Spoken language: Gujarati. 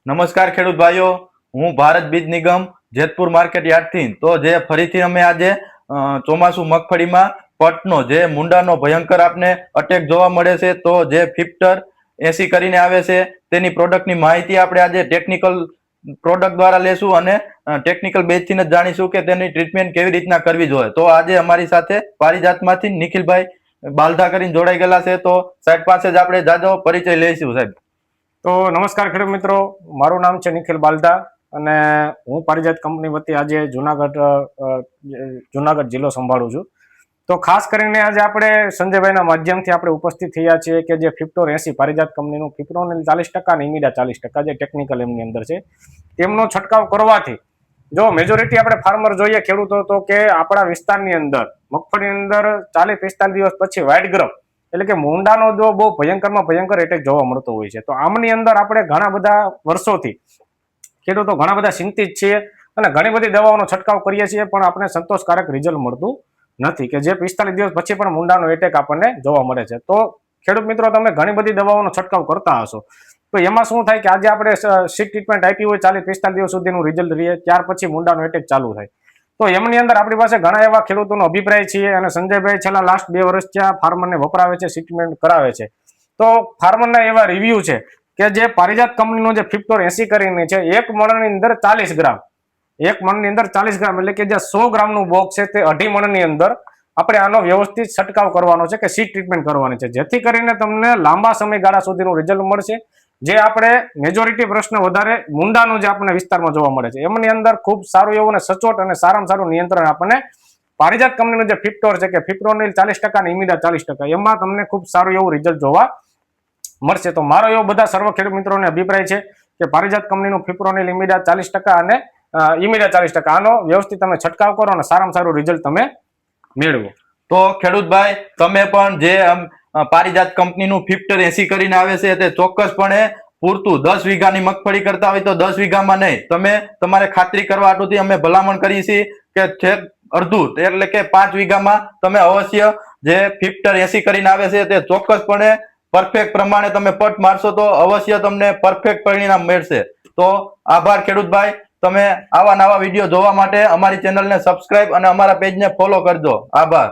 નમસ્કાર ખેડૂત ભાઈઓ, હું ભારત બીજ નિગમ જેતપુર માર્કેટ યાર્ડથી તો જે ફરીથી અમે આજે ચોમાસુ મગફળીમાં પટનો જે મુંડાનો ભયંકર આપને અટેક જોવા મળે છે, તો જે ફિફ્ટર 80 કરીને આવે છે તેની પ્રોડક્ટની માહિતી આપણે આજે ટેકનિકલ પ્રોડક્ટ દ્વારા લેશું અને ટેકનિકલ બેચથી જ જાણીશું કે તેની ટ્રીટમેન્ટ કેવી રીતના કરવી જોઈએ. તો આજે અમારી સાથે પારિજાતમાંથી નિખિલભાઈ બાલધા કરીને જોડાઈ ગયેલા છે, તો સાહેબ પાસે જ આપણે જાજો પરિચય લઈશું. સાહેબ તો નમસ્કાર ખેડૂત મિત્રો, મારું નામ છે નિખિલ બાલધા અને હું પારિજાત કંપની વતી આજે જુનાગઢ જિલ્લો સંભાળું છું. તો ખાસ કરીને આજે આપણે સંજયભાઈના માધ્યમથી આપણે ઉપસ્થિત થયા છીએ કે જે ફિફ્ટોર 80 પારિજાત કંપનીનું ફિપ્રોનિલ 40% અને ઇમિડા 40% જે ટેકનિકલ એમની અંદર છે તેમનો છંટકાવ કરવાથી જો મેજોરિટી આપણે ફાર્મર જોઈએ ખેડૂતો તો કે આપણા વિસ્તારની અંદર મગફળીની અંદર 40-45 દિવસ પછી વ્હાઇટ ગ્રફ એટલે કે મૂંડાનો જો બહુ ભયંકરમાં ભયંકર એટેક જોવા મળતો હોય છે. તો આમની અંદર આપણે ઘણા બધા વર્ષોથી ખેડૂતો ઘણા બધા ચિંતિત છીએ અને ઘણી બધી દવાઓનો છંટકાવ કરીએ છીએ, પણ આપણે સંતોષકારક રિઝલ્ટ મળતું નથી કે જે 45 દિવસ પછી પણ મૂંડાનો એટેક આપણને જોવા મળે છે. તો ખેડૂત મિત્રો, તમે ઘણી બધી દવાઓનો છંટકાવ કરતા હશો, તો એમાં શું થાય કે આજે આપણે સીડ ટ્રીટમેન્ટ આપી હોય 40-45 દિવસ સુધીનું રિઝલ્ટ રહીએ, ત્યાર પછી મૂંડાનો એટેક ચાલુ થાય. તો એમની અંદર આપણી પાસે ઘણા એવા ખેડૂતોનો અભિપ્રાય છે અને સંજયભાઈ છેલ્લા લાસ્ટ 2 વર્ષથી આ ફાર્મરને વપરાવે છે, ટ્રીટમેન્ટ કરાવે છે. તો ફાર્મરના એવા રિવ્યુ છે કે જે પારિજાત કંપનીનો જે ફિફ્ટોર 80 કરીને છે, 1 મણની અંદર 40 ગ્રામ, 1 મણની અંદર 40 ગ્રામ એટલે કે જે 100 ગ્રામનું બોક્સ છે તે 2.5 મણની અંદર આપણે આનો વ્યવસ્થિત છંટકાવ કરવાનો છે કે સીડ ટ્રીટમેન્ટ કરવાની છે, જેથી કરીને તમને લાંબા સમયગાળા સુધીનું રિઝલ્ટ મળશે. જે આપણે મેજોરિટી પ્રશ્ન વધારે મૂંડાનું જે આપણને વિસ્તારમાં જોવા મળે છે એમની અંદર ખૂબ સારું એવું અને સચોટ અને સારામાં સારું નિયંત્રણ આપણને પારિજાત કંપનીનું જે ફિફ્ટોર છે કે ફિપ્રોનિલ 40% અને ઇમિડા 40%, એમાં તમને ખૂબ સારું એવું રિઝલ્ટ જોવા મળશે. તો મારો એવો બધા સર્વ ખેડૂત મિત્રોને અભિપ્રાય છે કે પારિજાત કંપનીનું ફિપ્રોનિલ ઇમિડા 40% અને ઇમિડા 40% આનો વ્યવસ્થિત તમે છંટકાવ કરો અને સારામાં સારું રિઝલ્ટ તમે મેળવો. તો ખેડૂતભાઈ, તમે પણ જે પારિજાત કંપનીનું ફિફ્ટર 80 કરીને આવે છે તે ચોક્કસપણે પૂરતું 10 વીઘાની મગફળી કરતા હોય તો 10 વીઘામાં નહીં, તમે તમારે ખાતરી કરવા હાટુથી અમે ભલામણ કરીએ છીએ કે અડધું એટલે કે 5 વીઘામાં તમે અવશ્ય જે ફિફ્ટર 80 કરીને આવે છે તે ચોક્કસપણે પરફેક્ટ પ્રમાણે તમે પટ મારશો તો અવશ્ય તમને પરફેક્ટ પરિણામ મળશે. તો આભાર ખેડૂતભાઈ, તમે આવા નવા વિડીયો જોવા માટે અમારી ચેનલને સબસ્ક્રાઇબ અને અમારા પેજને ફોલો કરજો. આભાર.